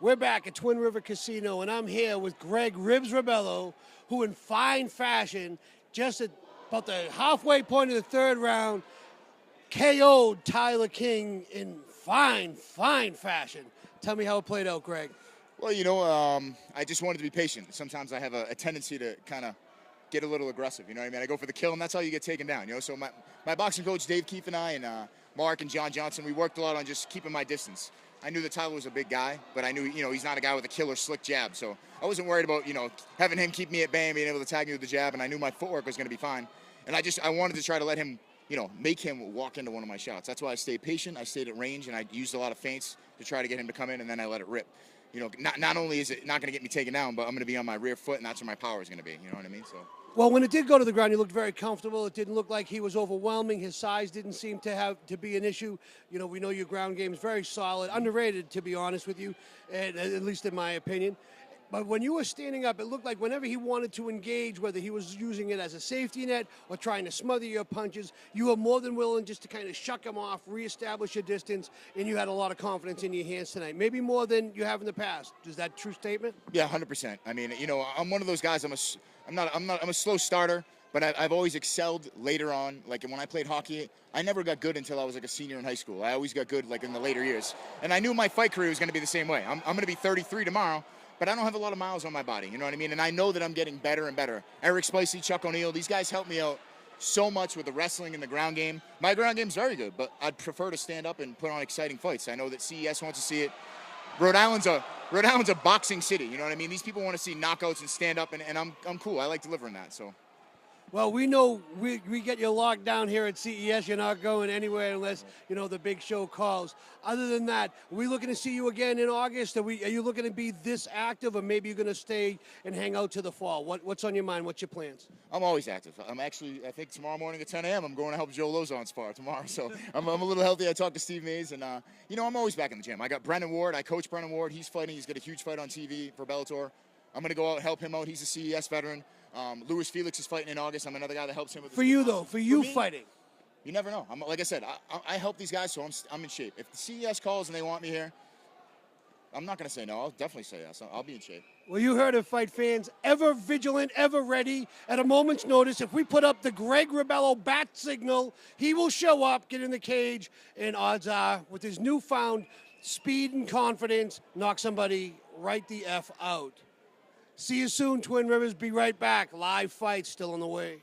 We're back at Twin River Casino, and I'm here with Greg Ribs Rebello, who in fine fashion, just at about the halfway point of the third round, KO'd Tyler King in fine fashion. Tell me how it played out, Greg. Well, I just wanted to be patient. Sometimes I have a tendency to kind of get a little aggressive, you know what I mean? I go for the kill, and that's how you get taken down, So my boxing coach, Dave Keefe, and I, and Mark and John Johnson, we worked a lot on just keeping my distance. I knew that Tyler was a big guy, but I knew, he's not a guy with a killer slick jab. So I wasn't worried about, having him keep me at bay and being able to tag me with the jab, and I knew my footwork was going to be fine. And I wanted to try to let him, make him walk into one of my shots. That's why I stayed patient, I stayed at range, and I used a lot of feints to try to get him to come in, and then I let it rip. Not only is it not going to get me taken down, but I'm going to be on my rear foot, and that's where my power is going to be, you know what I mean? So. Well, when it did go to the ground, he looked very comfortable. It didn't look like he was overwhelming. His size didn't seem to be an issue. We know your ground game is very solid, underrated, to be honest with you, and at least in my opinion. But when you were standing up, it looked like whenever he wanted to engage, whether he was using it as a safety net or trying to smother your punches, you were more than willing just to kind of shuck him off, reestablish your distance, and you had a lot of confidence in your hands tonight. Maybe more than you have in the past. Is that a true statement? Yeah, 100%. I mean, I'm one of those guys. I'm a slow starter, but I've always excelled later on. Like when I played hockey, I never got good until I was like a senior in high school. I always got good like in the later years, and I knew my fight career was going to be the same way. I'm going to be 33 tomorrow. But I don't have a lot of miles on my body, you know what I mean? And I know that I'm getting better and better. Eric Spicey, Chuck O'Neal, these guys help me out so much with the wrestling and the ground game. My ground game's very good, but I'd prefer to stand up and put on exciting fights. I know that CES wants to see it. Rhode Island's a boxing city, you know what I mean? These people want to see knockouts and stand up, and I'm cool. I like delivering that, so. Well, we know we get you locked down here at CES. You're not going anywhere unless, the big show calls. Other than that, are we looking to see you again in August? Are you looking to be this active, or maybe you're going to stay and hang out to the fall? What's on your mind? What's your plans? I'm always active. I think tomorrow morning at 10 a.m. I'm going to help Joe Lozon spar tomorrow. So I'm a little healthy. I talked to Steve Mays, and, I'm always back in the gym. I got Brennan Ward. I coach Brennan Ward. He's fighting. He's got a huge fight on TV for Bellator. I'm going to go out and help him out. He's a CES veteran. Louis Felix is fighting in August. I'm another guy that helps him with. For you though, for you fighting. You never know. Like I said, I help these guys, so I'm in shape. If the CES calls and they want me here, I'm not going to say no. I'll definitely say yes. I'll be in shape. Well, you heard it, fight fans. Ever vigilant, ever ready. At a moment's notice, if we put up the Greg Rebello bat signal, he will show up, get in the cage, and odds are, with his newfound speed and confidence, knock somebody right the F out. See you soon, Twin Rivers. Be right back. Live fights still on the way.